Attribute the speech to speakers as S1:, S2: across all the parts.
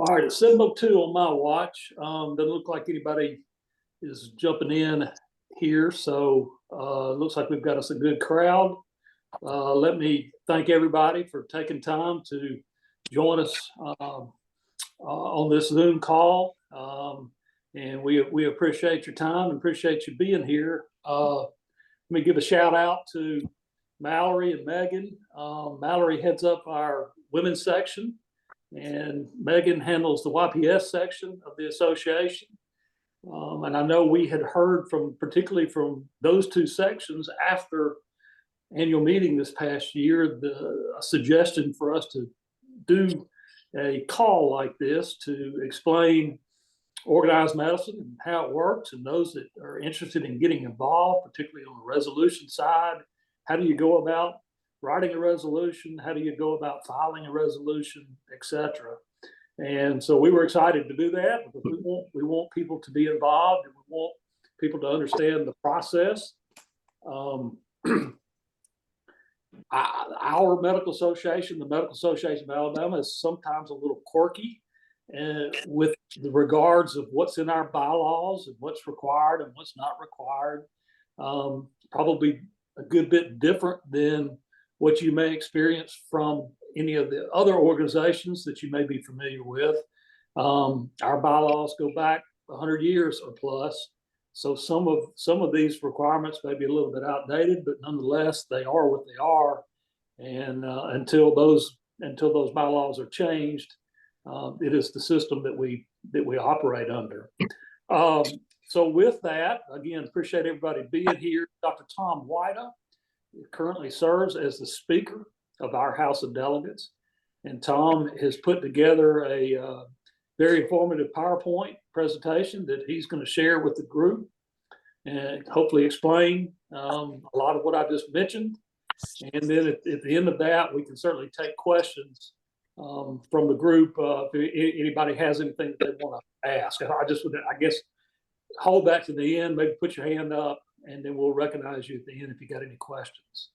S1: All right, it's 7:02 on my watch. Doesn't look like anybody is jumping in here, so looks like we've got us a good crowd. Let me thank everybody for taking time to join us on this Zoom call, and we appreciate your time and appreciate you being here. Let me give a shout out to Mallory and Megan. Mallory heads up our women's section, and Megan handles the YPS section of the association. And I know we had heard particularly from those two sections after annual meeting this past year, a suggestion for us to do a call like this to explain organized medicine and how it works, and those that are interested in getting involved, particularly on the resolution side. How do you go about writing a resolution? How do you go about filing a resolution, etc.? And so we were excited to do that because we want people to be involved, and we want people to understand the process. Our medical association, the Medical Association of Alabama, is sometimes a little quirky with the regards of what's in our bylaws and what's required and what's not required. Probably a good bit different than what you may experience from any of the other organizations that you may be familiar with. Our bylaws go back 100 years or plus, so some of these requirements may be a little bit outdated, but nonetheless they are what they are. And until those bylaws are changed, it is the system that we operate under. So with that, again, appreciate everybody being here. Dr. Tom Whita currently serves as the Speaker of our House of Delegates, and Tom has put together a very informative PowerPoint presentation that he's going to share with the group and hopefully explain a lot of what I just mentioned. And then at the end of that, we can certainly take questions from the group if anybody has anything that they want to ask. I guess hold that to the end, maybe put your hand up, and then we'll recognize you at the end if you got any questions.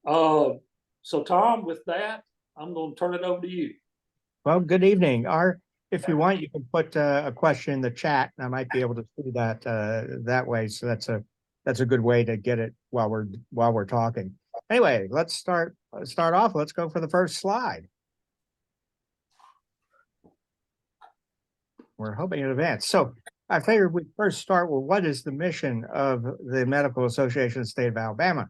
S1: So Tom, with that, I'm going to turn it over to you.
S2: Well, good evening. If you want, you can put a question in the chat, and I might be able to see that that way. So that's a good way to get it while we're talking. Anyway, let's start off. Let's go for the first slide. We're hoping in advance. So I figured we'd first start with what is the mission of the Medical Association of the State of Alabama.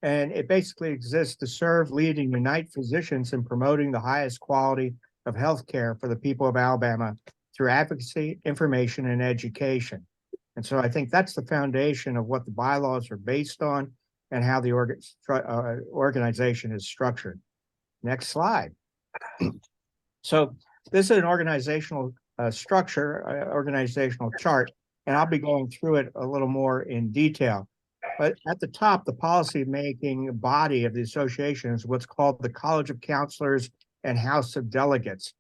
S2: And it basically exists to serve, lead, and unite physicians in promoting the highest quality of healthcare for the people of Alabama through advocacy, information, and education. And so I think that's the foundation of what the bylaws are based on and how the organization is structured. Next slide. So this is an organizational structure, organizational chart, and I'll be going through it a little more in detail. But at the top, the policy-making body of the association is what's called the College of Counselors and House of Delegates.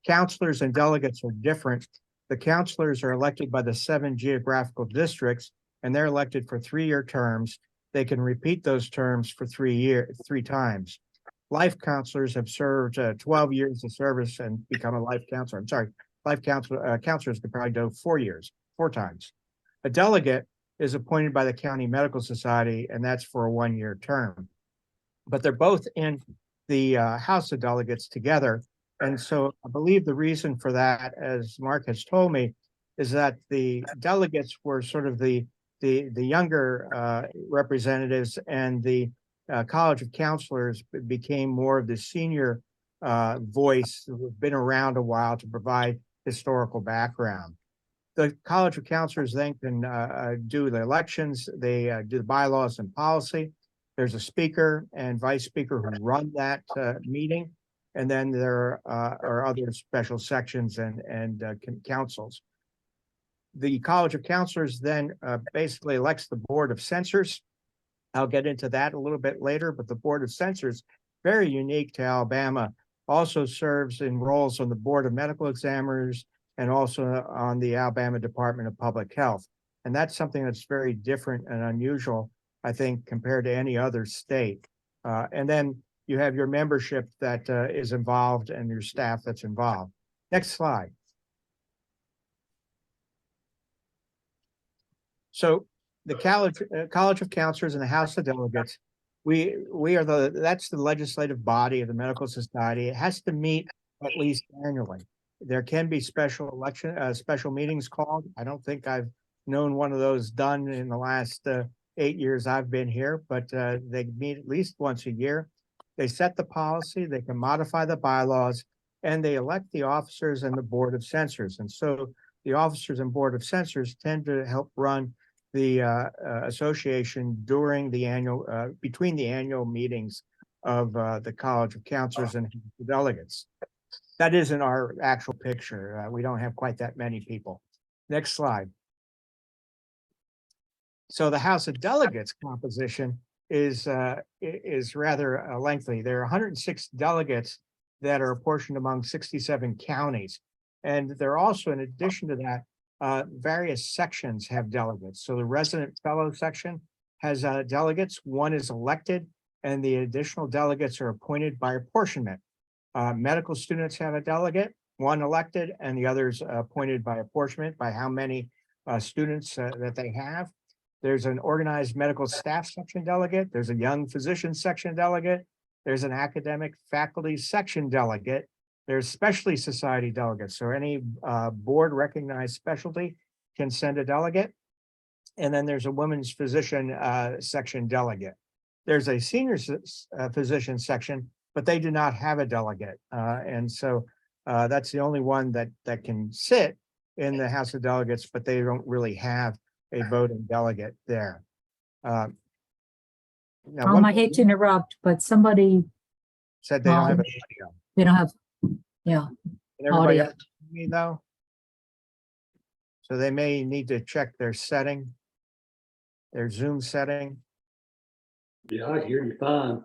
S2: Counselors and delegates are different. The counselors are elected by the 7 geographical districts, and they're elected for 3-year terms. They can repeat those terms for 3 times. Life counselors have served 12 years of service and become a life counselor. I'm sorry, life counselors could probably do 4 times. A delegate is appointed by the County Medical Society, and that's for a 1-year term. But they're both in the House of Delegates together. And so I believe the reason for that, as Mark has told me, is that the delegates were sort of the younger representatives, and the College of Counselors became more of the senior voice who have been around a while to provide historical background. The College of Counselors then can do the elections, they do the bylaws and policy. There's a speaker and vice speaker who run that meeting, and then there are other special sections and councils. The College of Counselors then basically elects the Board of Censors. I'll get into that a little bit later, but the Board of Censors, very unique to Alabama, also serves in roles on the Board of Medical Examiners and also on the Alabama Department of Public Health. And that's something that's very different and unusual, I think, compared to any other state. And then you have your membership that is involved and your staff that's involved. Next slide. So the College of Counselors and the House of Delegates, we are that's the legislative body of the Medical Society. It has to meet at least annually. There can be special meetings called. I don't think I've known one of those done in the last 8 years I've been here, but they meet at least once a year. They set the policy, they can modify the bylaws, and they elect the officers and the board of censors. And so the officers and board of censors tend to help run the association during the annual, between the annual meetings of the College of Counselors and Delegates. That isn't our actual picture. We don't have quite that many people. Next slide. So the House of Delegates composition is rather lengthy. There are 106 delegates that are apportioned among 67 counties. And there are also, in addition to that, various sections have delegates. So the resident fellow section has delegates. One is elected, and the additional delegates are appointed by apportionment. Medical students have a delegate, one elected, and the others appointed by apportionment by how many students that they have. There's an organized medical staff section delegate. There's a young physician section delegate. There's an academic faculty section delegate. There's specialty society delegates. So any board recognized specialty can send a delegate. And then there's a women's physician section delegate. There's a senior physician section, but they do not have a delegate. And so that's the only one that can sit in the House of Delegates, but they don't really have a voting delegate there. Now,
S3: I hate to interrupt, but somebody
S2: said they don't have a video.
S3: they don't have, yeah.
S2: Can everybody
S3: audio.
S2: else hear me though? So they may need to check their setting, their Zoom setting.
S1: Yeah, I hear you fine.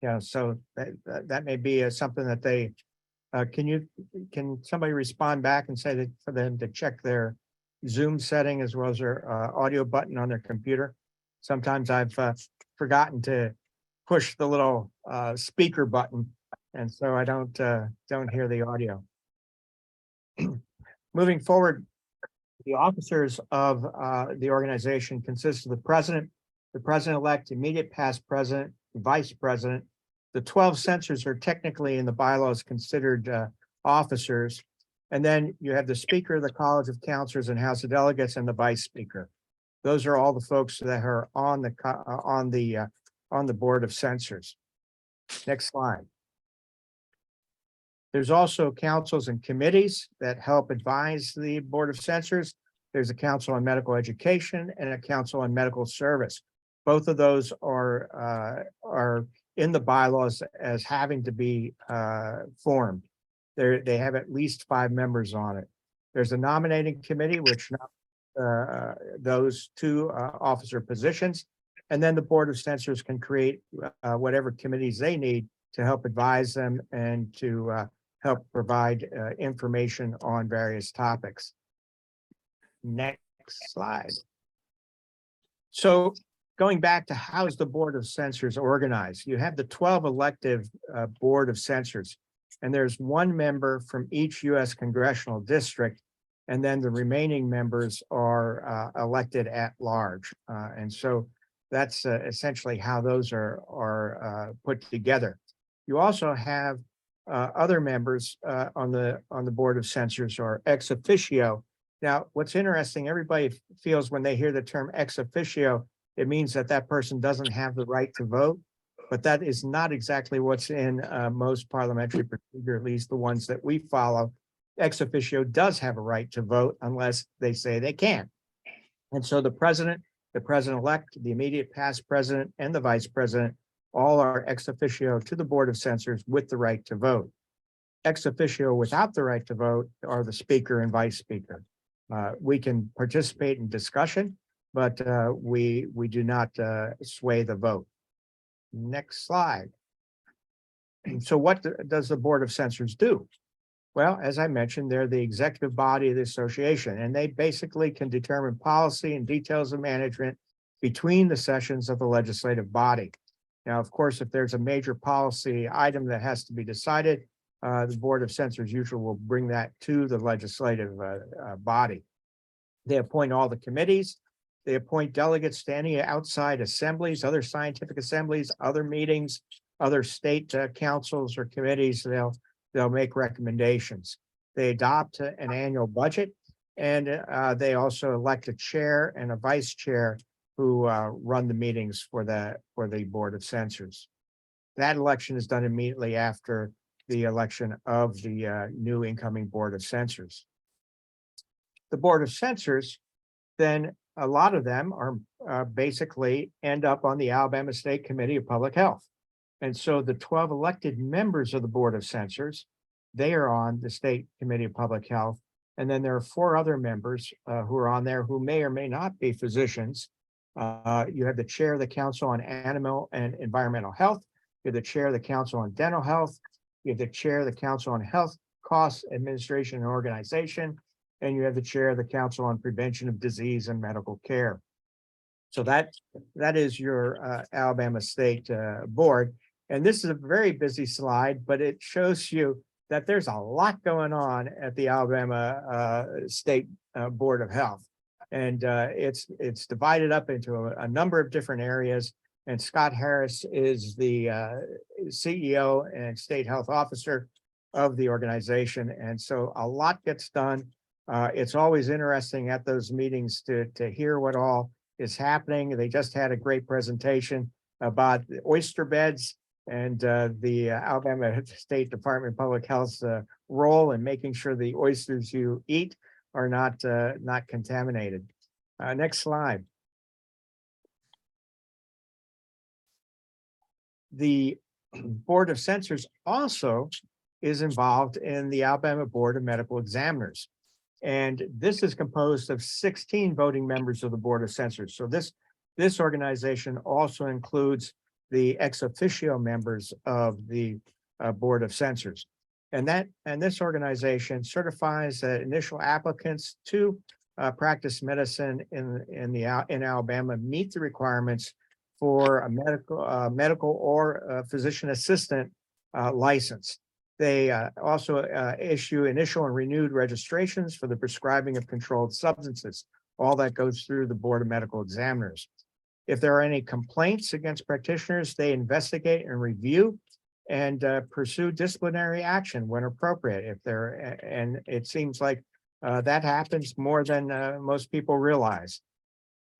S2: Yeah, so that may be something that they, can somebody respond back and say that for them to check their Zoom setting as well as their audio button on their computer? Sometimes I've forgotten to push the little speaker button, and so I don't hear the audio. Moving forward, the officers of the organization consist of the president-elect, immediate past president, vice president. The 12 censors are technically in the bylaws considered officers. And then you have the speaker of the College of Counselors and House of Delegates and the vice speaker. Those are all the folks that are on the board of censors. Next slide. There's also councils and committees that help advise the board of censors. There's a council on medical education and a council on medical service. Both of those are in the bylaws as having to be formed. They have at least 5 members on it. There's a nominating committee, which those 2 officer positions, and then the board of censors can create whatever committees they need to help advise them and to help provide information on various topics. Next slide. So going back to how's the board of censors organized, you have the 12 elective board of censors, and there's 1 member from each U.S. congressional district, and then the remaining members are elected at large. And so that's essentially how those are put together. You also have other members on the board of censors or ex officio. Now, what's interesting, everybody feels when they hear the term ex officio, it means that that person doesn't have the right to vote, but that is not exactly what's in most parliamentary procedure, at least the ones that we follow. Ex officio does have a right to vote unless they say they can. And so the president-elect, the immediate past president, and the vice president all are ex officio to the board of censors with the right to vote. Ex officio without the right to vote are the speaker and vice speaker. We can participate in discussion, but we do not sway the vote. Next slide. So what does the board of censors do? Well, as I mentioned, they're the executive body of the association, and they basically can determine policy and details of management between the sessions of the legislative body. Now, of course, if there's a major policy item that has to be decided, the Board of Censors usually will bring that to the legislative body. They appoint all the committees. They appoint delegates standing outside assemblies, other scientific assemblies, other meetings, other state councils or committees. They'll make recommendations. They adopt an annual budget, and they also elect a chair and a vice chair who run the meetings for the Board of Censors. That election is done immediately after the election of the new incoming Board of Censors. The Board of Censors, then a lot of them are basically end up on the Alabama State Committee of Public Health. And so the 12 elected members of the Board of Censors, they are on the State Committee of Public Health. And then there are 4 other members who are on there who may or may not be physicians. You have the chair of the Council on Animal and Environmental Health. You have the chair of the Council on Dental Health. You have the chair of the Council on Health Costs Administration and Organization. And you have the chair of the Council on Prevention of Disease and Medical Care. So that is your Alabama State Board. And this is a very busy slide, but it shows you that there's a lot going on at the Alabama State Board of Health. And it's divided up into a number of different areas. And Scott Harris is the CEO and state health officer of the organization. And so a lot gets done. It's always interesting at those meetings to hear what all is happening. They just had a great presentation about the oyster beds and the Alabama State Department of Public Health's role in making sure the oysters you eat are not contaminated. Next slide. The Board of Censors also is involved in the Alabama Board of Medical Examiners. And this is composed of 16 voting members of the Board of Censors. So this organization also includes the ex officio members of the Board of Censors. And this organization certifies that initial applicants to practice medicine in Alabama meet the requirements for a medical or physician assistant license. They also issue initial and renewed registrations for the prescribing of controlled substances. All that goes through the Board of Medical Examiners. If there are any complaints against practitioners, they investigate and review and pursue disciplinary action when appropriate. And it seems like that happens more than most people realize.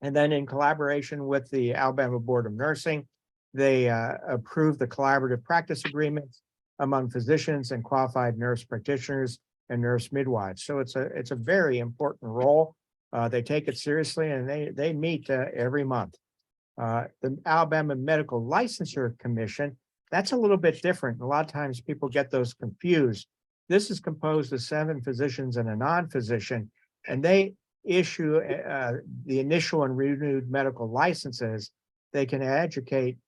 S2: And then in collaboration with the Alabama Board of Nursing, they approve the collaborative practice agreements among physicians and qualified nurse practitioners and nurse midwives. So it's a very important role. They take it seriously, and they meet every month. The Alabama Medical Licensure Commission, that's a little bit different. A lot of times people get those confused. This is composed of 7 physicians and a non-physician, and they issue the initial and renewed medical licenses. They can adjudicate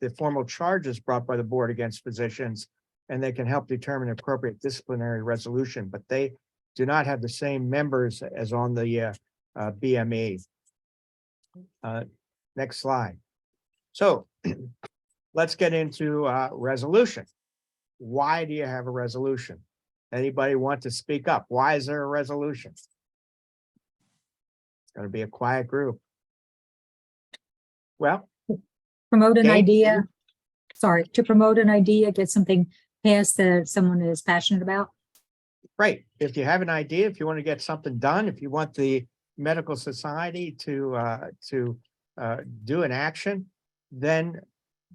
S2: the formal charges brought by the board against physicians, and they can help determine appropriate disciplinary resolution, but they do not have the same members as on the BME. Next slide. So let's get into resolution. Why do you have a resolution? Anybody want to speak up? Why is there a resolution? It's going to be a quiet group. Well,
S3: promote an
S2: Dave?
S3: idea. Sorry, to promote an idea, get something passed that someone is passionate about.
S2: Right. If you have an idea, if you want to get something done, if you want the medical society to do an action, then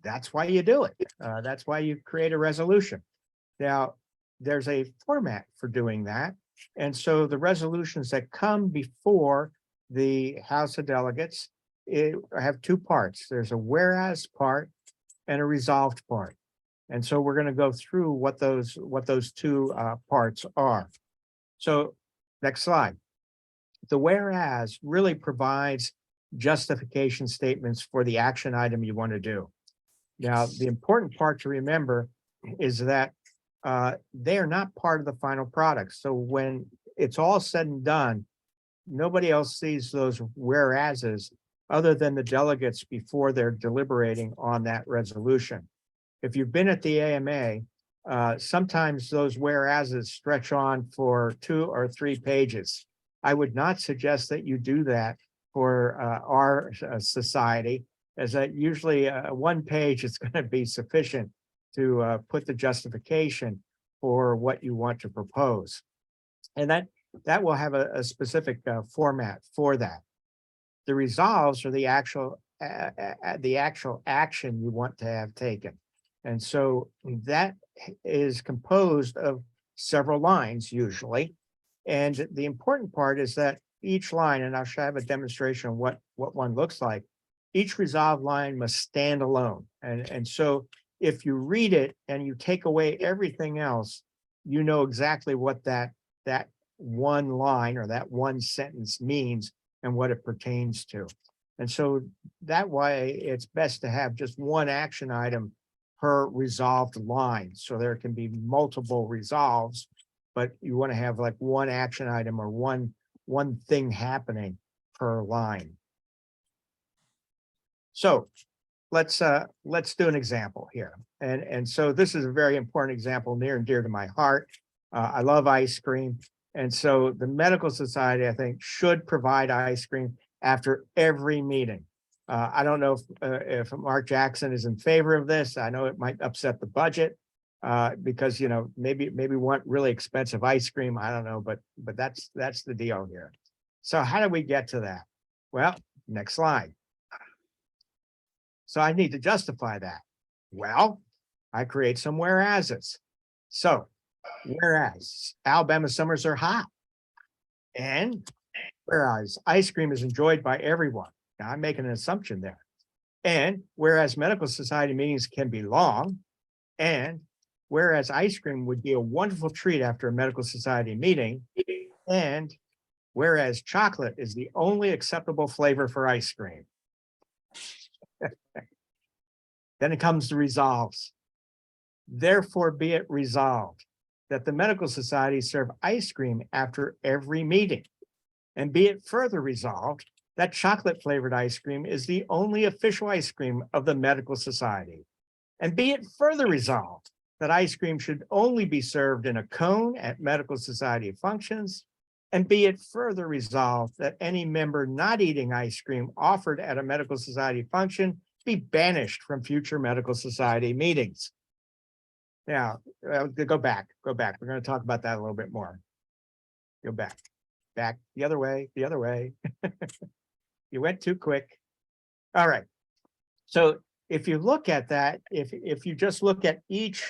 S2: that's why you do it. That's why you create a resolution. Now, there's a format for doing that. And so the resolutions that come before the House of Delegates have 2 parts. There's a whereas part and a resolved part. And so we're going to go through what those 2 parts are. So next slide. The whereas really provides justification statements for the action item you want to do. Now, the important part to remember is that they are not part of the final product. So when it's all said and done, nobody else sees those whereases other than the delegates before they're deliberating on that resolution. If you've been at the AMA, sometimes those whereases stretch on for 2 or 3 pages. I would not suggest that you do that for our society, as that usually 1 page is going to be sufficient to put the justification for what you want to propose. And that will have a specific format for that. The resolves are the actual action you want to have taken. And so that is composed of several lines usually. And the important part is that each line, and I'll have a demonstration of what one looks like, each resolve line must stand alone. And so if you read it and you take away everything else, you know exactly what that one line or that one sentence means and what it pertains to. And so that way it's best to have just one action item per resolved line. So there can be multiple resolves, but you want to have like one action item or one thing happening per line. So let's do an example here. And so this is a very important example, near and dear to my heart. I love ice cream. And so the medical society, I think, should provide ice cream after every meeting. I don't know if Mark Jackson is in favor of this. I know it might upset the budget because, you know, maybe we want really expensive ice cream. I don't know, but that's the deal here. So how do we get to that? Well, next slide. So I need to justify that. Well, I create some whereases. So whereas Alabama summers are hot, and whereas ice cream is enjoyed by everyone. Now I'm making an assumption there. And whereas medical society meetings can be long, and whereas ice cream would be a wonderful treat after a medical society meeting, and whereas chocolate is the only acceptable flavor for ice cream. Then it comes to resolves. Therefore, be it resolved that the medical society serve ice cream after every meeting. And be it further resolved that chocolate flavored ice cream is the only official ice cream of the medical society. And be it further resolved that ice cream should only be served in a cone at medical society functions. And be it further resolved that any member not eating ice cream offered at a medical society function be banished from future medical society meetings. Now, go back. We're going to talk about that a little bit more. Go back the other way. You went too quick. All right. So if you look at that, if you just look at each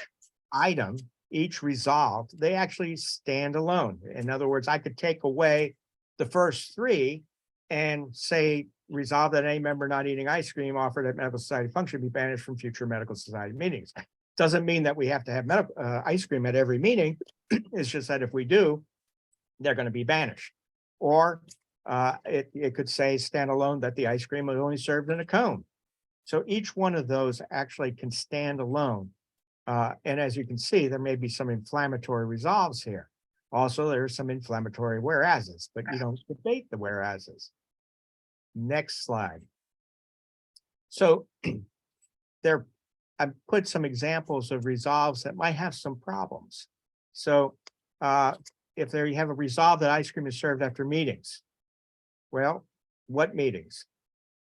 S2: item, each resolve, they actually stand alone. In other words, I could take away the first 3 and say, resolve that any member not eating ice cream offered at medical society function be banished from future medical society meetings. Doesn't mean that we have to have ice cream at every meeting. It's just that if we do, they're going to be banished. Or it could say standalone that the ice cream is only served in a cone. So each one of those actually can stand alone. And as you can see, there may be some inflammatory resolves here. Also, there's some inflammatory whereases, but you don't debate the whereases. Next slide. So I've put some examples of resolves that might have some problems. So if there you have a resolve that ice cream is served after meetings, well, what meetings?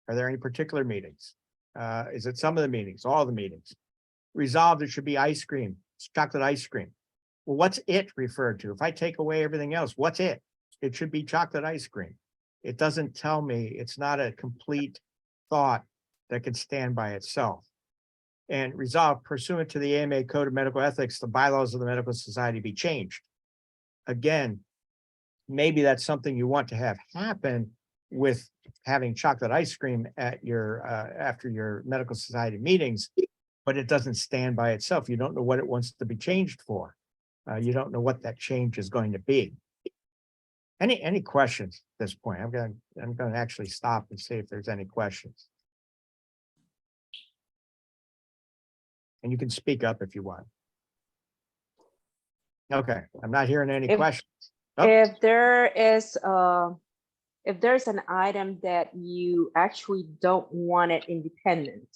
S2: Are there any particular meetings? Is it some of the meetings, all the meetings? Resolved, it should be ice cream, chocolate ice cream. Well, what's it referred to? If I take away everything else, what's it? It should be chocolate ice cream. It doesn't tell me, it's not a complete thought that can stand by itself. And resolved, pursuant to the AMA Code of Medical Ethics, the bylaws of the Medical Society be changed. Again, maybe that's something you want to have happen with having chocolate ice cream at your after your medical society meetings, but it doesn't stand by itself. You don't know what it wants to be changed for. You don't know what that change is going to be. Any questions at this point? I'm going to actually stop and see if there's any questions. And you can speak up if you want. Okay, I'm not hearing any questions. Oh.
S4: If there's an item that you actually don't want it independent,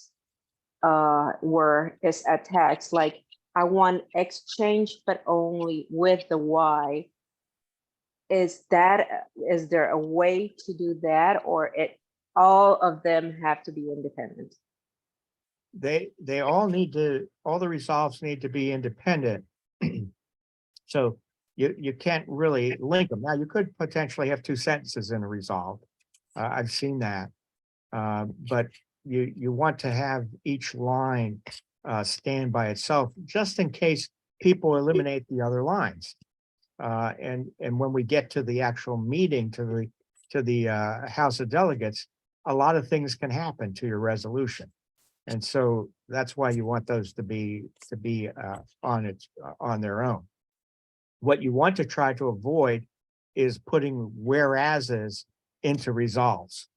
S4: where it's attached, like I want exchange, but only with the Y. Is there a way to do that, or all of them have to be independent?
S2: They all the resolves need to be independent. So you can't really link them. Now, you could potentially have two sentences in a resolve. I've seen that. But you want to have each line stand by itself, just in case people eliminate the other lines. And when we get to the actual meeting, to the House of Delegates, a lot of things can happen to your resolution. And so that's why you want those to be on their own. What you want to try to avoid is putting whereases into resolves.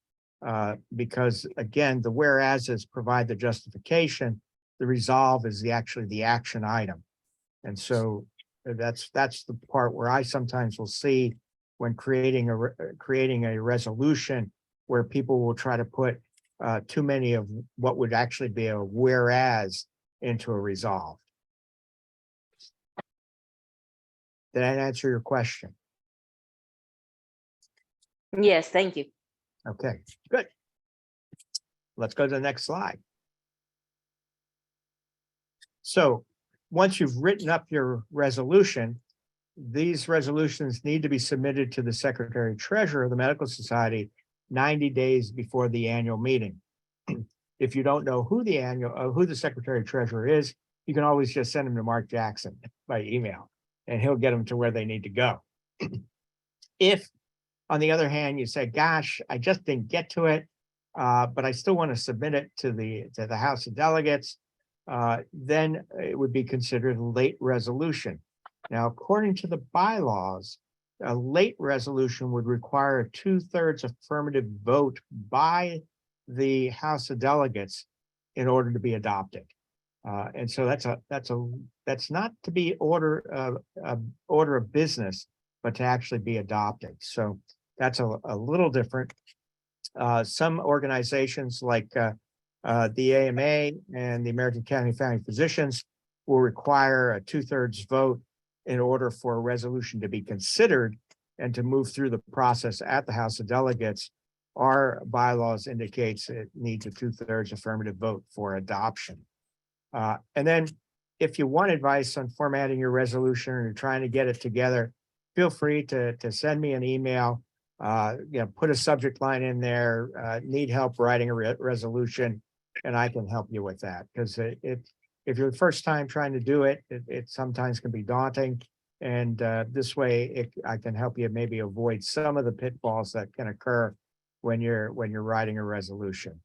S2: Because again, the whereases provide the justification, the resolve is actually the action item. And so that's the part where I sometimes will see when creating a resolution where people will try to put too many of what would actually be a whereas into a resolve. Did that answer your question?
S4: Yes, thank you.
S2: Okay, good. Let's go to the next slide. So once you've written up your resolution, these resolutions need to be submitted to the Secretary Treasurer of the Medical Society 90 days before the annual meeting. If you don't know who the Secretary Treasurer is, you can always just send them to Mark Jackson by email, and he'll get them to where they need to go. If, on the other hand, you say, gosh, I just didn't get to it, but I still want to submit it to the House of Delegates, then it would be considered a late resolution. Now, according to the bylaws, a late resolution would require a 2/3 affirmative vote by the House of Delegates in order to be adopted. And so that's not to be order of business, but to actually be adopted. So that's a little different. Some organizations like the AMA and the American Academy of Family Physicians will require a 2/3 vote in order for a resolution to be considered and to move through the process at the House of Delegates. Our bylaws indicates it needs a 2/3 affirmative vote for adoption. And then if you want advice on formatting your resolution or you're trying to get it together, feel free to send me an email. Put a subject line in there, need help writing a resolution, and I can help you with that. Because if you're the first time trying to do it, it sometimes can be daunting. And this way, I can help you maybe avoid some of the pitfalls that can occur when you're writing a resolution.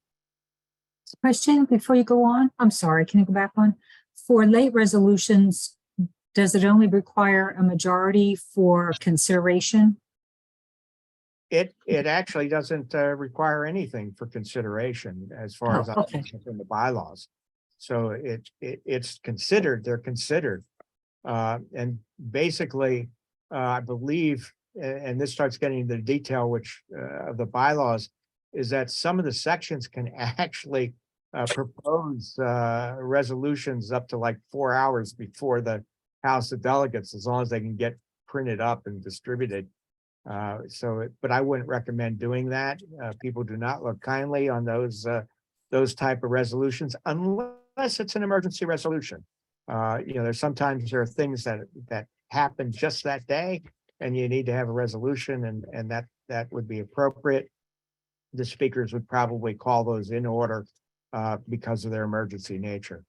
S3: Question before you go on. I'm sorry, can you go back one? For late resolutions, does it only require a majority for consideration?
S2: It actually doesn't require anything for consideration as far as
S3: okay.
S2: in the bylaws. So it's considered, they're considered. And basically, I believe, and this starts getting into the detail which of the bylaws, is that some of the sections can actually propose resolutions up to like 4 hours before the House of Delegates, as long as they can get printed up and distributed. But I wouldn't recommend doing that. People do not look kindly on those type of resolutions unless it's an emergency resolution. Sometimes there are things that happen just that day, and you need to have a resolution, and that would be appropriate. The speakers would probably call those in order because of their emergency nature.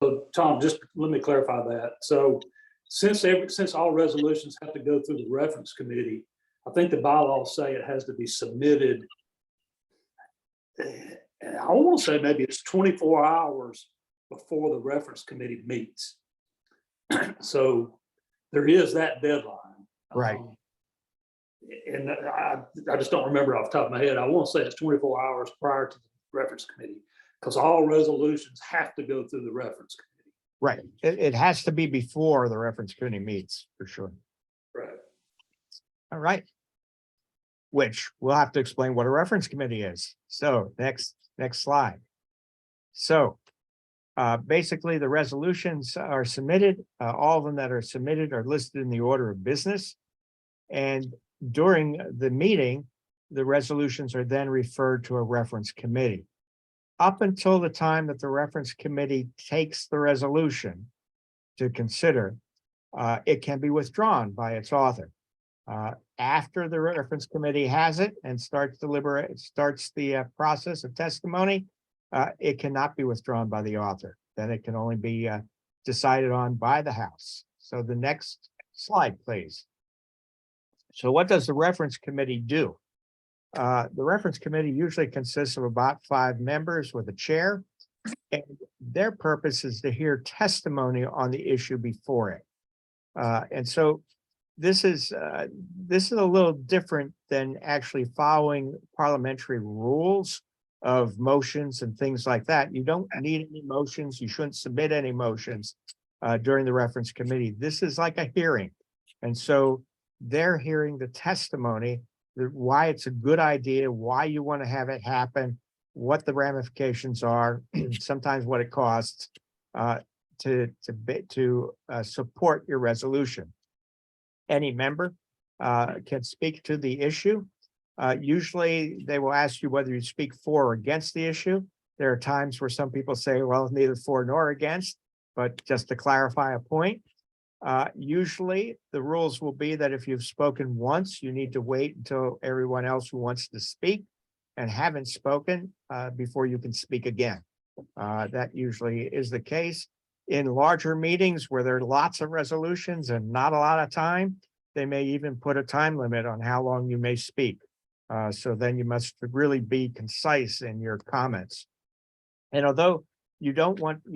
S1: So Tom, just let me clarify that. So since all resolutions have to go through the reference committee, I think the bylaws say it has to be submitted. I want to say maybe it's 24 hours before the reference committee meets. So there is that deadline.
S2: Right.
S1: And I just don't remember off the top of my head. I want to say it's 24 hours prior to the reference committee, because all resolutions have to go through the reference committee.
S2: Right. It has to be before the reference committee meets, for sure.
S1: Right.
S2: All right. Which we'll have to explain what a reference committee is. So next slide. So Basically, the resolutions are submitted. All of them that are submitted are listed in the order of business. And during the meeting, the resolutions are then referred to a reference committee. Up until the time that the reference committee takes the resolution to consider, it can be withdrawn by its author. After the reference committee has it and starts the process of testimony, it cannot be withdrawn by the author. Then it can only be decided on by the House. So the next slide, please. So what does the reference committee do? The reference committee usually consists of about 5 members with a chair, and their purpose is to hear testimony on the issue before it. And so this is a little different than actually following parliamentary rules of motions and things like that. You don't need any motions. You shouldn't submit any motions during the reference committee. This is like a hearing. And so they're hearing the testimony, why it's a good idea, why you want to have it happen, what the ramifications are, sometimes what it costs to support your resolution. Any member can speak to the issue. Usually they will ask you whether you speak for or against the issue. There are times where some people say, well, neither for nor against, but just to clarify a point. Usually the rules will be that if you've spoken once, you need to wait until everyone else who wants to speak and haven't spoken before you can speak again. That usually is the case. In larger meetings where there are lots of resolutions and not a lot of time, they may even put a time limit on how long you may speak. So then you must really be concise in your comments. And although you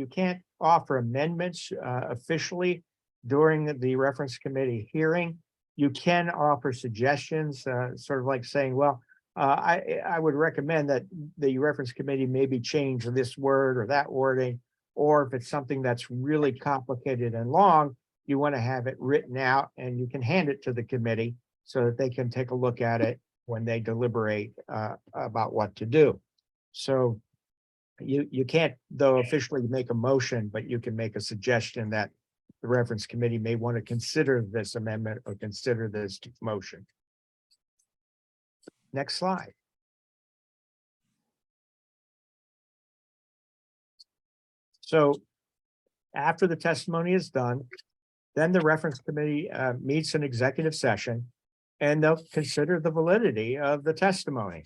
S2: can't offer amendments officially during the reference committee hearing, you can offer suggestions, sort of like saying, well, I would recommend that the reference committee maybe change this word or that wording, or if it's something that's really complicated and long, you want to have it written out and you can hand it to the committee so that they can take a look at it when they deliberate about what to do. So you can't, though, officially make a motion, but you can make a suggestion that the reference committee may want to consider this amendment or consider this motion. Next slide. So after the testimony is done, then the reference committee meets an executive session and they'll consider the validity of the testimony.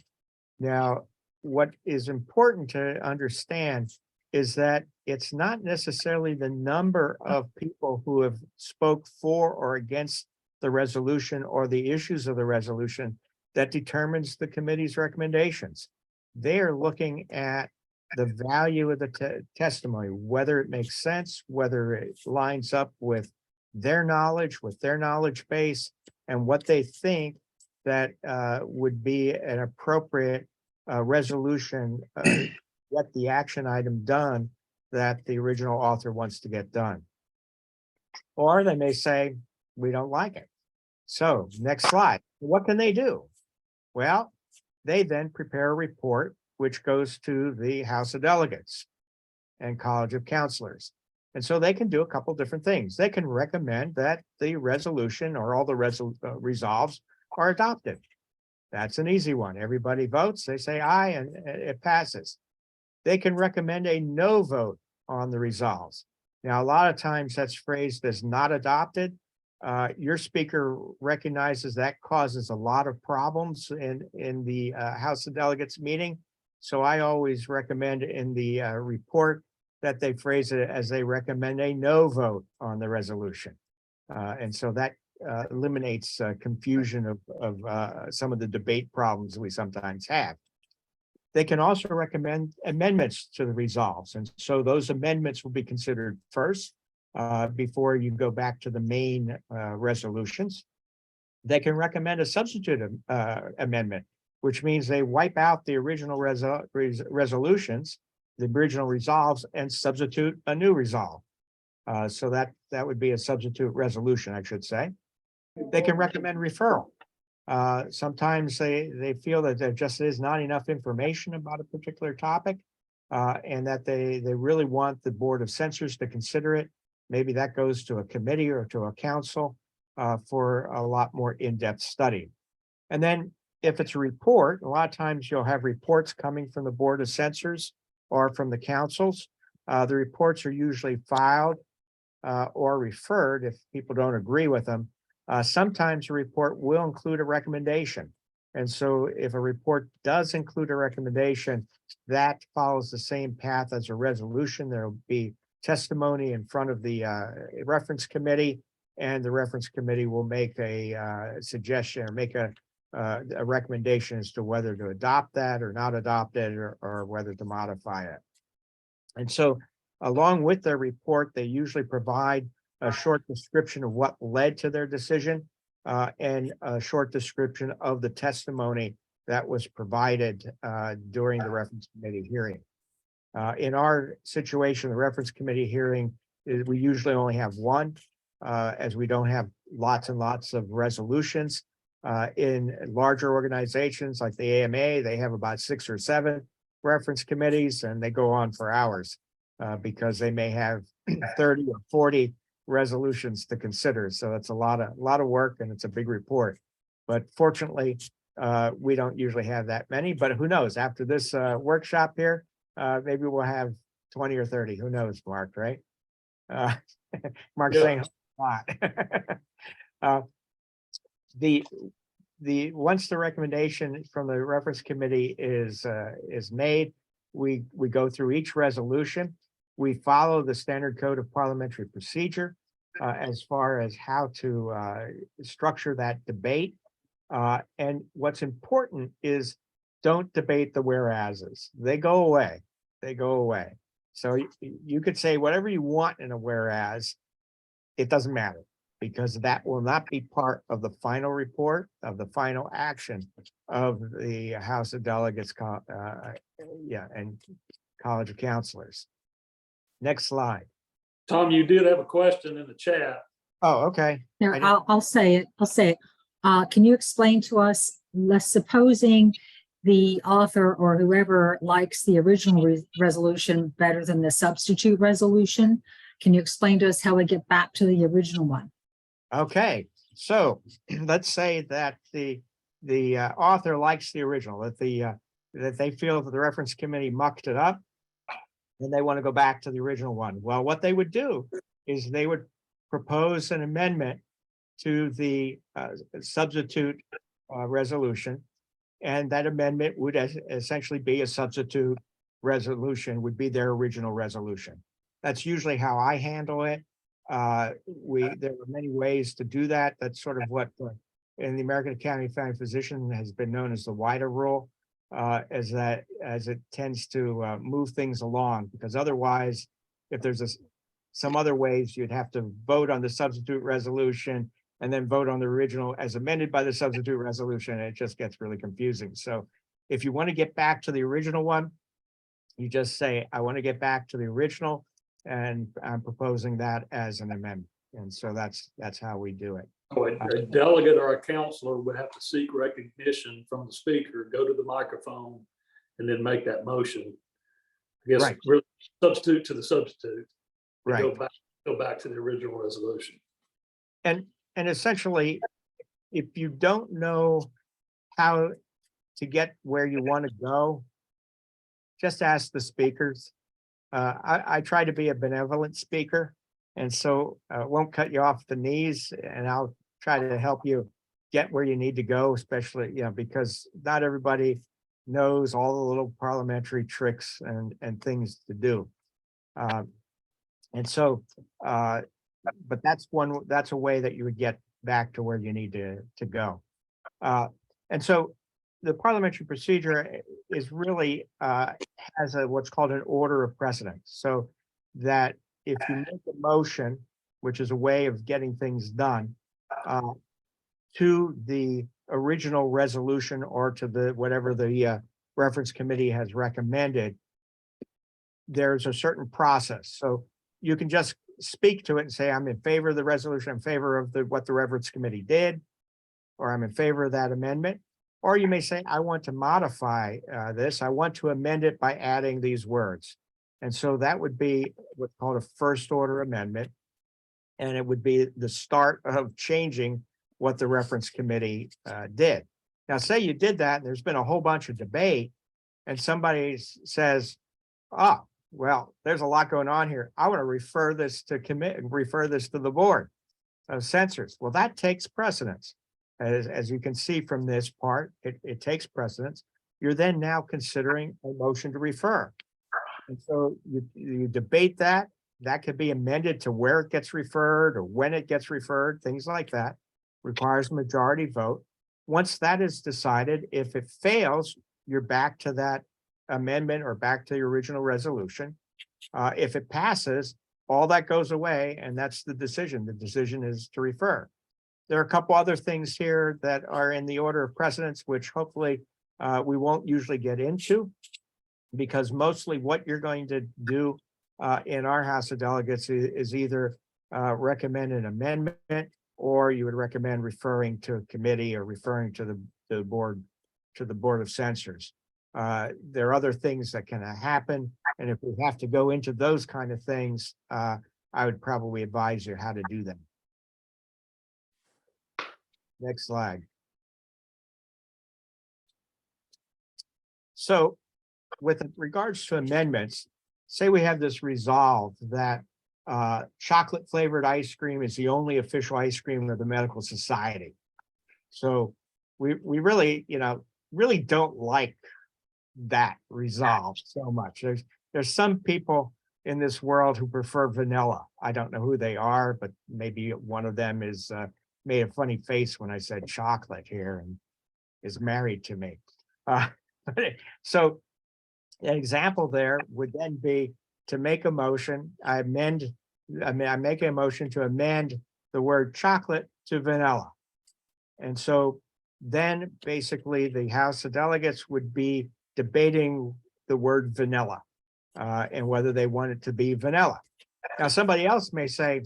S2: Now, what is important to understand is that it's not necessarily the number of people who have spoke for or against the resolution or the issues of the resolution that determines the committee's recommendations. They are looking at the value of the testimony, whether it makes sense, whether it lines up with their knowledge base, and what they think that would be an appropriate resolution, get the action item done that the original author wants to get done. Or they may say, we don't like it. So next slide. What can they do? Well, they then prepare a report which goes to the House of Delegates and College of Counselors. And so they can do a couple different things. They can recommend that the resolution or all the resolves are adopted. That's an easy one. Everybody votes, they say aye, and it passes. They can recommend a no vote on the resolves. Now, a lot of times that's phrased as not adopted. Your speaker recognizes that causes a lot of problems in the House of Delegates meeting. So I always recommend in the report that they phrase it as they recommend a no vote on the resolution. And so that eliminates confusion of some of the debate problems we sometimes have. They can also recommend amendments to the resolves. And so those amendments will be considered first before you go back to the main resolutions. They can recommend a substitute amendment, which means they wipe out the original resolutions, the original resolves, and substitute a new resolve. So that would be a substitute resolution, I should say. They can recommend referral. Sometimes they feel that there just is not enough information about a particular topic, and that they really want the Board of Censors to consider it. Maybe that goes to a committee or to a council for a lot more in-depth study. And then if it's a report, a lot of times you'll have reports coming from the Board of Censors or from the councils. The reports are usually filed or referred if people don't agree with them. Sometimes a report will include a recommendation. And so if a report does include a recommendation, that follows the same path as a resolution. There'll be testimony in front of the reference committee, and the reference committee will make a suggestion or make a recommendation as to whether to adopt that or not adopt it, or whether to modify it. And so along with their report, they usually provide a short description of what led to their decision and a short description of the testimony that was provided during the reference committee hearing. In our situation, the reference committee hearing, we usually only have one, as we don't have lots and lots of resolutions. In larger organizations like the AMA, they have about 6 or 7 reference committees, and they go on for hours because they may have 30 or 40 resolutions to consider. So it's a lot of work, and it's a big report. But fortunately, we don't usually have that many. But who knows? After this workshop here, maybe we'll have 20 or 30. Who knows, Mark? Right? Mark's saying a lot. Once the recommendation from the reference committee is made, we go through each resolution. We follow the standard code of parliamentary procedure as far as how to structure that debate. And what's important is don't debate the whereases. They go away. They go away. So you could say whatever you want in a whereas, it doesn't matter, because that will not be part of the final report, of the final action of the House of Delegates, and College of Counselors. Next slide.
S1: Tom, you did have a question in the chat.
S2: Oh, okay.
S3: There, I'll say it. I'll say it. Can you explain to us, supposing the author or whoever likes the original resolution better than the substitute resolution? Can you explain to us how we get back to the original one?
S2: Okay, so let's say that the author likes the original, that they feel that the reference committee mucked it up, and they want to go back to the original one. Well, what they would do is they would propose an amendment to the substitute resolution, and that amendment would essentially be a substitute resolution, would be their original resolution. That's usually how I handle it. There are many ways to do that. That's sort of what in the American Academy of Family Physicians has been known as the wider rule, as it tends to move things along, because otherwise, if there's some other ways, you'd have to vote on the substitute resolution and then vote on the original as amended by the substitute resolution. And it just gets really confusing. So if you want to get back to the original one, you just say, I want to get back to the original, and I'm proposing that as an amendment. And so that's how we do it.
S1: Oh, a delegate or a counselor would have to seek recognition from the speaker, go to the microphone, and then make that motion. I guess
S2: Right.
S1: Really substitute to the substitute.
S2: Right.
S1: Go back to the original resolution.
S2: And essentially, if you don't know how to get where you want to go, just ask the speakers. I try to be a benevolent speaker, and so won't cut you off the knees, and I'll try to help you get where you need to go, especially, because not everybody knows all the little parliamentary tricks and things to do. And so, but that's a way that you would get back to where you need to go. And so the parliamentary procedure is really has what's called an order of precedence. So that if you make a motion, which is a way of getting things done, to the original resolution or to whatever the reference committee has recommended, there's a certain process. So you can just speak to it and say, I'm in favor of the resolution, I'm in favor of what the reference committee did, or I'm in favor of that amendment. Or you may say, I want to modify this. I want to amend it by adding these words. And so that would be what's called a first order amendment. And it would be the start of changing what the reference committee did. Now, say you did that, and there's been a whole bunch of debate, and somebody says, oh, well, there's a lot going on here. I want to refer this to the board of censors. Well, that takes precedence. As you can see from this part, it takes precedence. You're then now considering a motion to refer. And so you debate that. That could be amended to where it gets referred or when it gets referred, things like that. Requires a majority vote. Once that is decided, if it fails, you're back to that amendment or back to the original resolution. If it passes, all that goes away, and that's the decision. The decision is to refer. There are a couple other things here that are in the order of precedence, which hopefully we won't usually get into, because mostly what you're going to do in our House of Delegates is either recommend an amendment, or you would recommend referring to a committee or referring to the board of censors. There are other things that can happen, and if we have to go into those kind of things, I would probably advise you how to do them. Next slide. So with regards to amendments, say we have this resolve that chocolate flavored ice cream is the only official ice cream of the medical society. So we really, really don't like that resolve so much. There's some people in this world who prefer vanilla. I don't know who they are, but maybe one of them is made a funny face when I said chocolate here and is married to me. So an example there would then be to make a motion. I make a motion to amend the word chocolate to vanilla. And so then basically the House of Delegates would be debating the word vanilla and whether they want it to be vanilla. Now, somebody else may say,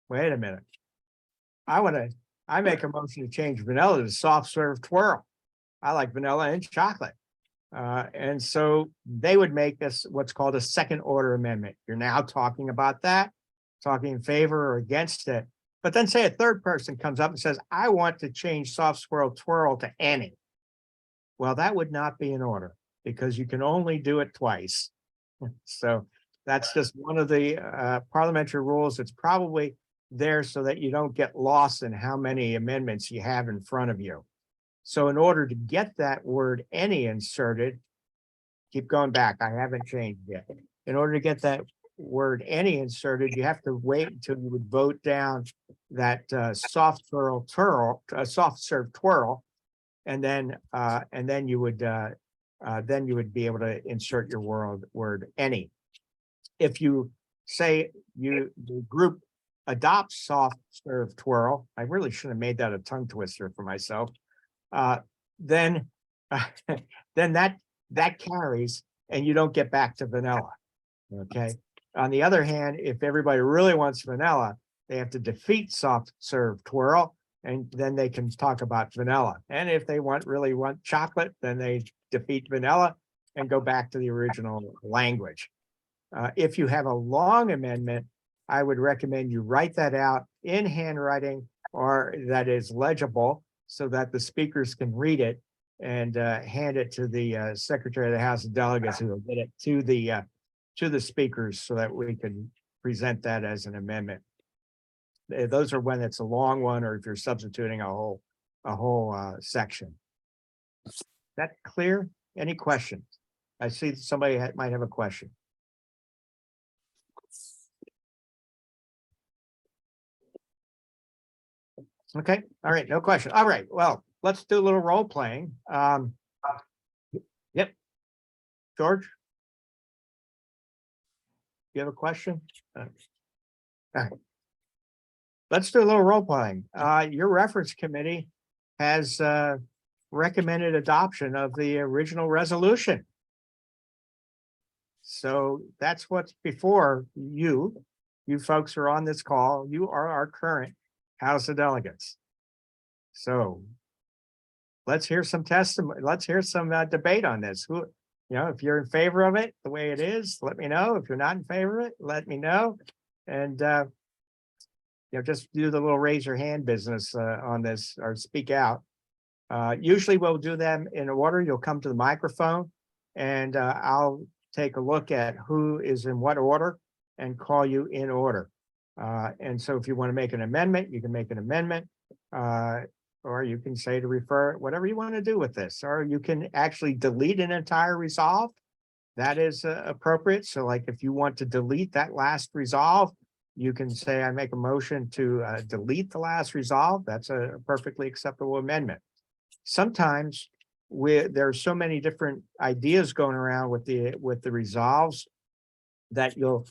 S2: wait a minute, I make a motion to change vanilla to soft serve twirl. I like vanilla and chocolate. And so they would make this what's called a second order amendment. You're now talking about that, talking in favor or against it. But then say a third person comes up and says, I want to change soft swirl twirl to any. Well, that would not be in order because you can only do it twice. So that's just one of the parliamentary rules. It's probably there so that you don't get lost in how many amendments you have in front of you. So in order to get that word any inserted, keep going back, I haven't changed yet. In order to get that word any inserted, you have to wait until you would vote down that soft serve twirl, and then you would be able to insert your word any. If you say the group adopts soft serve twirl, I really should have made that a tongue twister for myself. Then that carries, and you don't get back to vanilla. Okay. On the other hand, if everybody really wants vanilla, they have to defeat soft serve twirl, and then they can talk about vanilla. And if they really want chocolate, then they defeat vanilla and go back to the original language. If you have a long amendment, I would recommend you write that out in handwriting or that is legible so that the speakers can read it and hand it to the Secretary of the House of Delegates, who will get it to the speakers so that we can present that as an amendment. Those are when it's a long one, or if you're substituting a whole section. Is that clear? Any questions? I see somebody might have a question. Okay, all right, no question. All right, well, let's do a little role playing. Yep. George? You have a question? All right. Let's do a little role playing. Your reference committee has recommended adoption of the original resolution. So that's what's before you. You folks are on this call. You are our current House of Delegates. So let's hear some testimony. Let's hear some debate on this. Who, if you're in favor of it the way it is, let me know. If you're not in favor of it, let me know. And just do the little raise your hand business on this, or speak out. Usually we'll do them in order. You'll come to the microphone and I'll take a look at who is in what order and call you in order. And so if you want to make an amendment, you can make an amendment, or you can say to refer, whatever you want to do with this, or you can actually delete an entire resolve. That is appropriate. So like if you want to delete that last resolve, you can say, I make a motion to delete the last resolve. That's a perfectly acceptable amendment. Sometimes there are so many different ideas going around with the resolves that you'll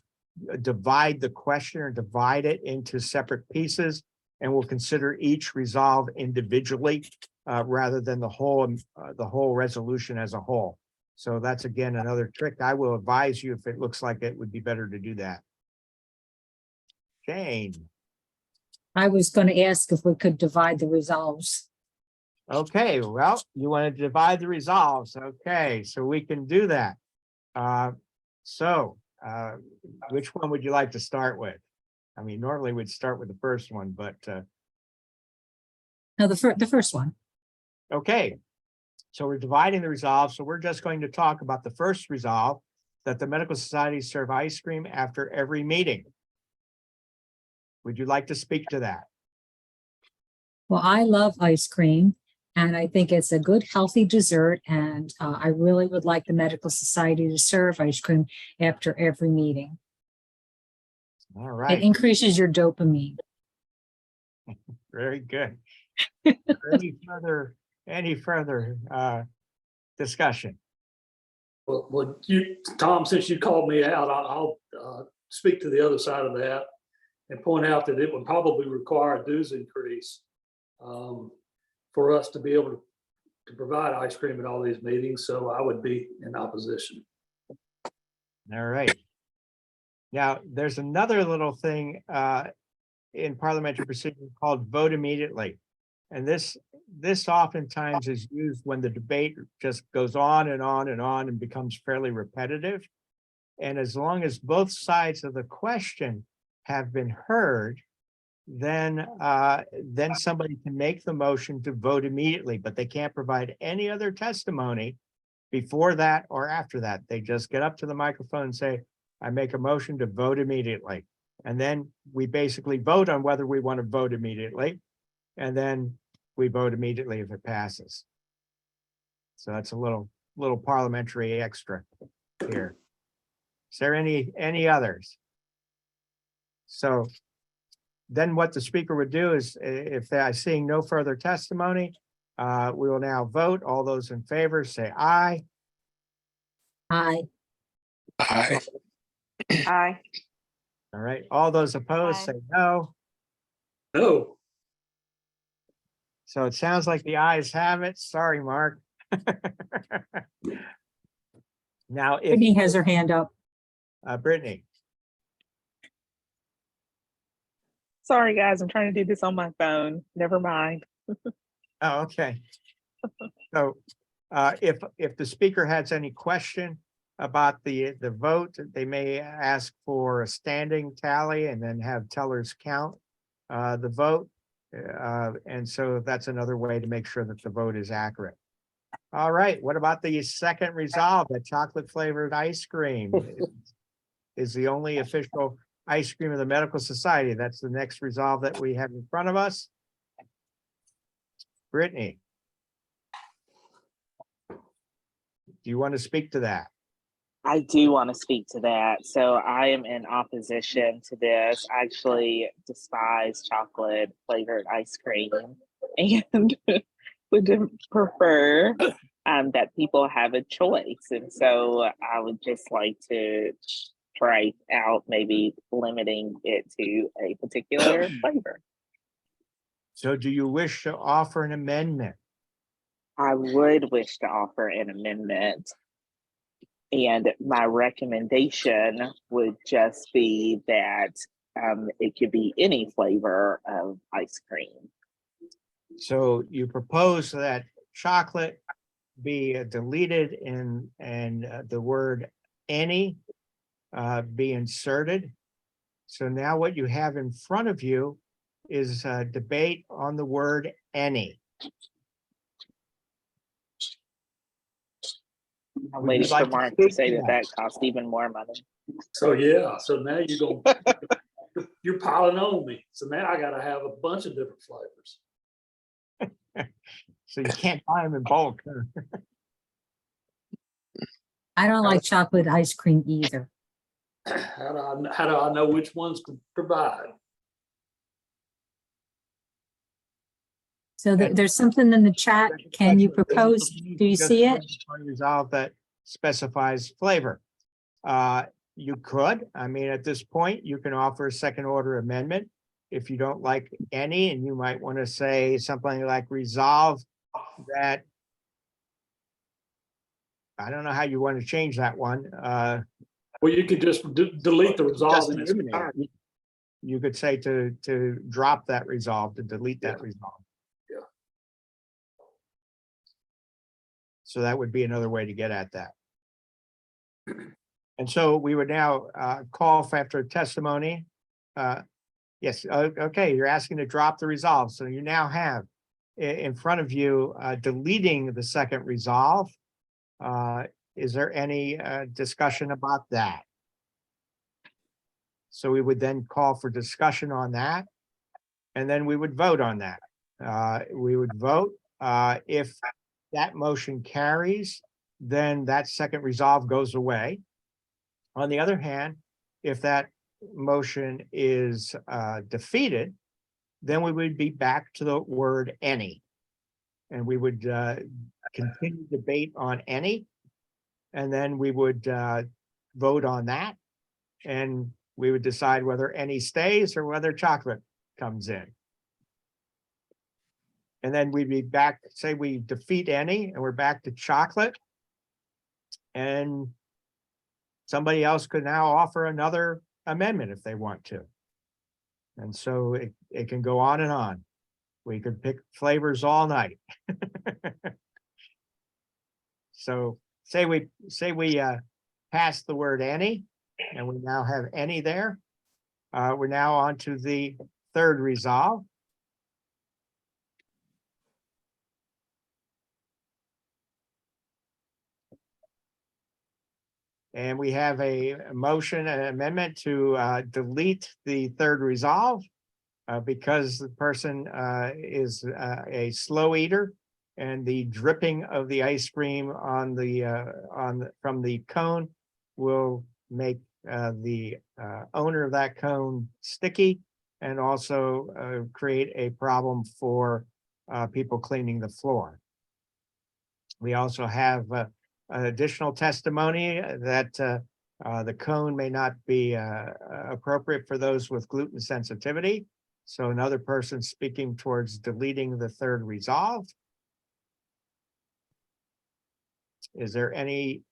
S2: divide the question or divide it into separate pieces, and we'll consider each resolve individually rather than the whole resolution as a whole. So that's again another trick. I will advise you if it looks like it would be better to do that. Jane.
S3: I was going to ask if we could divide the resolves.
S2: Okay, well, you want to divide the resolves. Okay, so we can do that. Which one would you like to start with? I mean, normally we'd start with the first one, but
S3: No, the first one.
S2: okay. So we're dividing the resolve. So we're just going to talk about the first resolve, that the medical societies serve ice cream after every meeting. Would you like to speak to that?
S3: Well, I love ice cream, and I think it's a good, healthy dessert. And I really would like the medical society to serve ice cream after every meeting.
S2: All
S3: It
S2: right,
S3: increases your dopamine.
S2: very good. Any further discussion?
S1: Well, Tom, since you called me out, I'll speak to the other side of that and point out that it would probably require a dues increase for us to be able to provide ice cream at all these meetings. So I would be in opposition.
S2: All right. Now, there's another little thing in parliamentary procedure called vote immediately. And this oftentimes is used when the debate just goes on and on and on and becomes fairly repetitive. And as long as both sides of the question have been heard, then somebody can make the motion to vote immediately, but they can't provide any other testimony before that or after that. They just get up to the microphone and say, I make a motion to vote immediately. And then we basically vote on whether we want to vote immediately. And then we vote immediately if it passes. So that's a little parliamentary extra here. Is there any others? So then what the speaker would do is, if they are seeing no further testimony, we will now vote. All those in favor say aye.
S3: Aye.
S5: Aye.
S4: Aye.
S2: All right. All those opposed
S4: Aye.
S2: say no.
S1: No,
S2: So it sounds like the ayes have it. Sorry, Mark. Now, if
S3: Brittany has her hand up.
S2: Brittany,
S6: Sorry, guys, I'm trying to do this on my phone. Never mind.
S2: oh, okay. So if the speaker has any question about the vote, they may ask for a standing tally and then have tellers count the vote. And so that's another way to make sure that the vote is accurate. All right, what about the second resolve, that chocolate flavored ice cream is the only official ice cream of the medical society? That's the next resolve that we have in front of us. Brittany, do you want to speak to that?
S6: I do want to speak to that. So I am in opposition to this. I actually despise chocolate flavored ice cream and would prefer that people have a choice. And so I would just like to try out maybe limiting it to a particular flavor.
S2: So do you wish to offer an amendment?
S6: I would wish to offer an amendment. And my recommendation would just be that it could be any flavor of ice cream.
S2: So you propose that chocolate be deleted and the word any be inserted. So now what you have in front of you is a debate on the word any. Now, would you
S6: Waiting for
S2: like
S6: Mark to
S2: speak
S6: say
S2: to
S6: that that costs even more money.
S1: So yeah, so now you're piling on me. So now I gotta have a bunch of different flavors.
S2: So you can't buy them in bulk. Huh?
S3: I don't like chocolate ice cream either.
S1: How do I know which ones to provide?
S3: So there's something in the chat. Can you propose? Do you see it?
S2: Resolve that specifies flavor. You could, I mean, at this point, you can offer a second order amendment. If you don't like any, and you might want to say something like resolve that. I don't know how you want to change that one.
S1: Well, you could just delete the resolve in its
S2: eliminate it.
S1: entirety.
S2: You could say to drop that resolve, to delete that resolve.
S1: Yeah.
S2: So that would be another way to get at that. And so we would now call for after testimony. Yes, okay, you're asking to drop the resolve. So you now have in front of you deleting the second resolve. Is there any discussion about that? So we would then call for discussion on that, and then we would vote on that. We would vote if that motion carries, then that second resolve goes away. On the other hand, if that motion is defeated, then we would be back to the word any. And we would continue debate on any, and then we would vote on that. And we would decide whether any stays or whether chocolate comes in. And then we'd be back, say we defeat any and we're back to chocolate. And somebody else could now offer another amendment if they want to. And so it can go on and on. We could pick flavors all night. So say we pass the word any, and we now have any there. We're now on to the third resolve. And we have a motion, an amendment to delete the third resolve because the person is a slow eater, and the dripping of the ice cream on from the cone will make the owner of that cone sticky, and also create a problem for people cleaning the floor. We also have additional testimony that the cone may not be appropriate for those with gluten sensitivity. So another person speaking towards deleting the third resolve. Is there any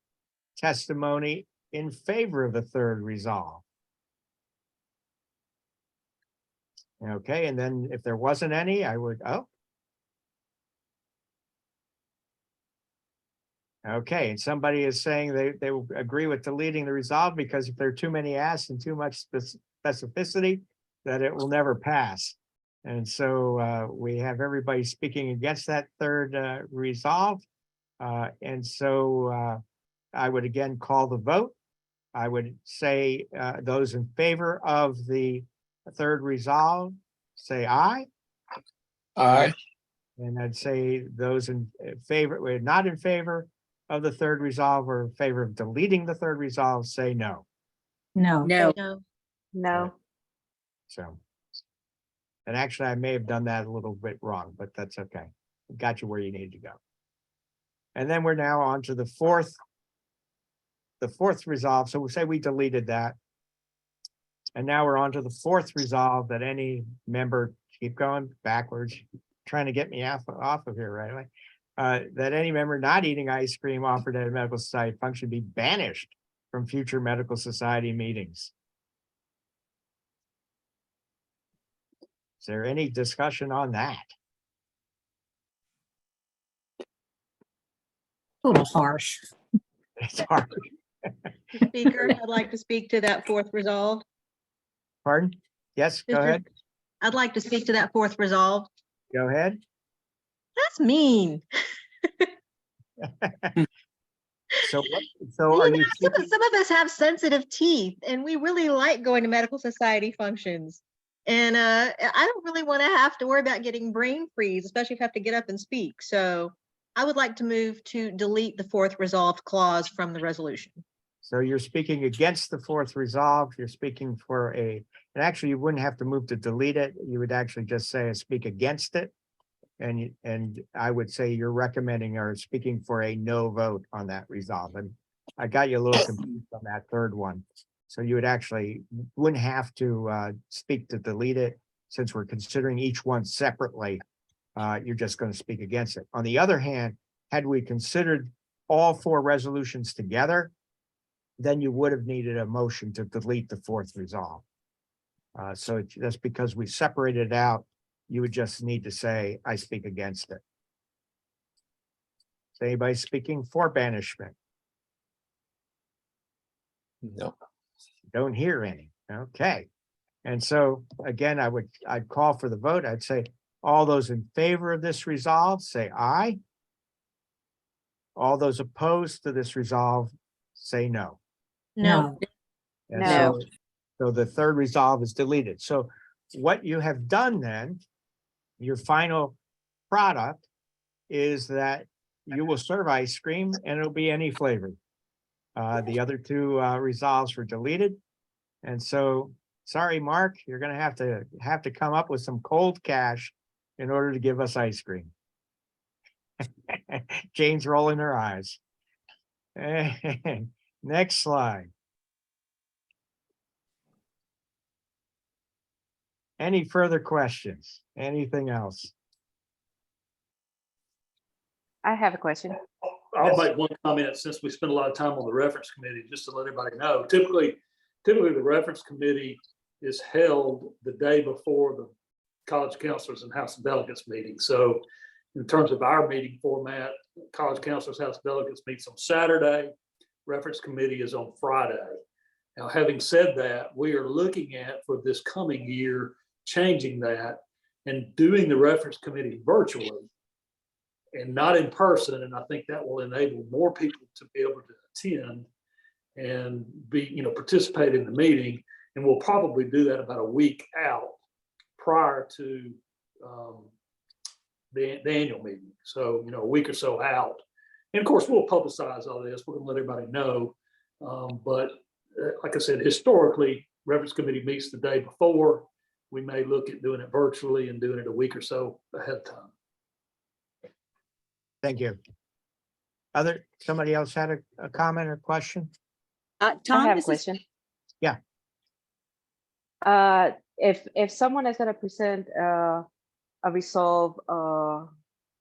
S2: testimony in favor of the third resolve? Okay, and then if there wasn't any, I would, okay, and somebody is saying they will agree with deleting the resolve because if there are too many asks and too much specificity, that it will never pass. And so we have everybody speaking against that third resolve. And so I would again call the vote. I would say those in favor of the third resolve, say aye.
S5: Aye.
S2: And I'd say those in favor, we're not in favor of the third resolve or in favor of deleting the third resolve, say no.
S3: No.
S4: No.
S2: So, and actually I may have done that a little bit wrong, but that's okay. Got you where you need to go. And then we're now on to the fourth resolve. So we'll say we deleted that. And now we're on to the fourth resolve that any member, keep going backwards, trying to get me off of here right away. That any member not eating ice cream offered at a medical society function be banished from future medical society meetings. Is there any discussion on that?
S3: little harsh.
S2: It's hard.
S7: Speaker, I'd like to speak to that fourth resolve.
S2: Pardon? Yes, go
S7: Mr.
S2: ahead.
S7: I'd like to speak to that fourth resolve.
S2: Go ahead.
S7: That's mean.
S2: So are you speaking?
S7: Some of us have sensitive teeth and we really like going to medical society functions. And I don't really want to have to worry about getting brain freeze, especially if I have to get up and speak. So I would like to move to delete the fourth resolved clause from the resolution.
S2: So you're speaking against the fourth resolve. You're speaking for and actually you wouldn't have to move to delete it. You would actually just say speak against it. And I would say you're recommending or speaking for a no vote on that resolve. And I got you a little confused on that third one. So you would actually wouldn't have to speak to delete it since we're considering each one separately. You're just going to speak against it. On the other hand, had we considered all four resolutions together, then you would have needed a motion to delete the fourth resolve. So just because we separated it out, you would just need to say, I speak against it. Is anybody speaking for banishment?
S5: No.
S2: Don't hear any. Okay. And so again, I'd call for the vote. I'd say all those in favor of this resolve, say aye. All those opposed to this resolve, say no.
S7: No.
S2: And
S4: No.
S2: so the third resolve is deleted. So what you have done then, your final product is that you will serve ice cream and it'll be any flavor. The other two resolves were deleted. And so, sorry, Mark, you're gonna have to come up with some cold cash in order to give us ice cream. Jane's rolling her eyes. Next slide. Any further questions? Anything else?
S4: I have a question.
S1: I'll make one comment since we spent a lot of time on the reference committee, just to let everybody know. Typically the reference committee is held the day before the college counselors and House of Delegates meeting. So in terms of our meeting format, college counselors, House of Delegates meets on Saturday, reference committee is on Friday. Now, having said that, we are looking at for this coming year, changing that and doing the reference committee virtually and not in person. And I think that will enable more people to be able to attend and be, participate in the meeting. And we'll probably do that about a week out prior to the annual meeting. So, a week or so out. And of course, we'll publicize all this. We're going to let everybody know. But like I said, historically, reference committee meets the day before. We may look at doing it virtually and doing it a week or so ahead of time.
S2: Thank you. Somebody else had a comment or question?
S4: I
S8: Tom,
S4: have a
S8: this is
S4: question.
S2: Yeah.
S4: If someone is going to present a resolve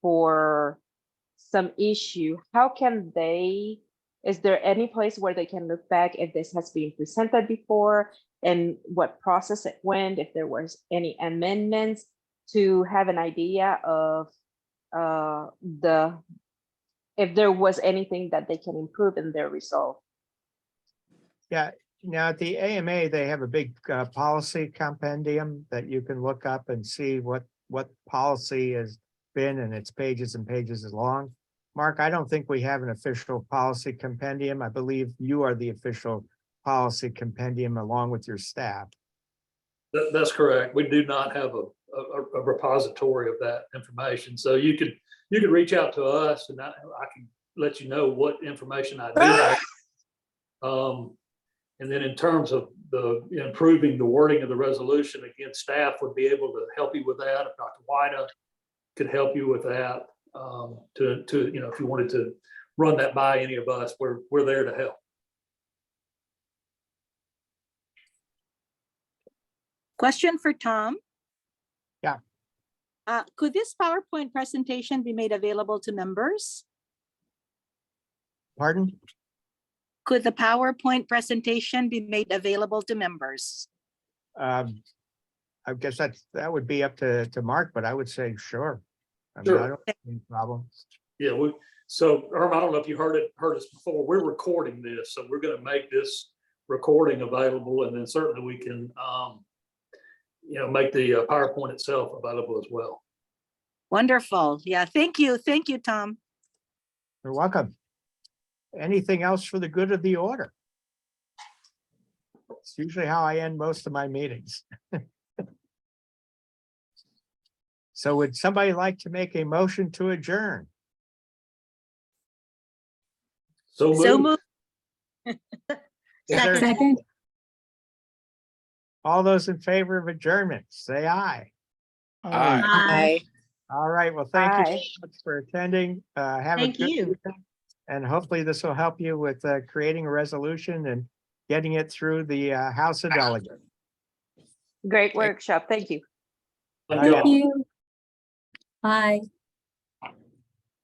S4: for some issue, how can is there any place where they can look back if this has been presented before and what process it went, if there was any amendments, to have an idea of if there was anything that they can improve in their resolve?
S2: Yeah, now at the AMA, they have a big policy compendium that you can look up and see what policy has been, and it's pages and pages long. Mark, I don't think we have an official policy compendium. I believe you are the official policy compendium along with your staff.
S1: That's correct. We do not have a repository of that information. So you could reach out to us and I can let you know what information I do have. And then in terms of the improving the wording of the resolution, again, staff would be able to help you with that. If Dr. White could help you with that, if you wanted to run that by any of us, we're there to help.
S8: question for Tom.
S2: Yeah.
S8: Could this PowerPoint presentation be made available to members?
S2: Pardon?
S8: Could the PowerPoint presentation be made available to members?
S2: I guess that would be up to Mark, but I would say sure. I mean,
S1: Sure.
S2: I don't have any problem.
S1: Yeah, so Irma, I don't know if you heard us before. We're recording this, so we're going to make this recording available, and then certainly we can, make the PowerPoint itself available as well.
S8: Wonderful. Yeah, thank you. Thank you, Tom.
S2: You're welcome. Anything else for the good of the order? It's usually how I end most of my meetings. So would somebody like to make a motion to adjourn?
S1: So
S8: So
S1: moved.
S8: moved.
S2: Is there-
S3: Second,
S2: All those in favor of adjournment, say aye.
S5: Aye.
S8: Aye.
S2: All right, well, thank you
S4: Aye.
S2: so much for attending. Have a
S7: Thank
S2: good
S7: you.
S2: evening. And hopefully this will help you with creating a resolution and getting it through the House of Delegates.
S4: Great workshop. Thank you.
S1: Thank you all.
S3: thank you. Bye.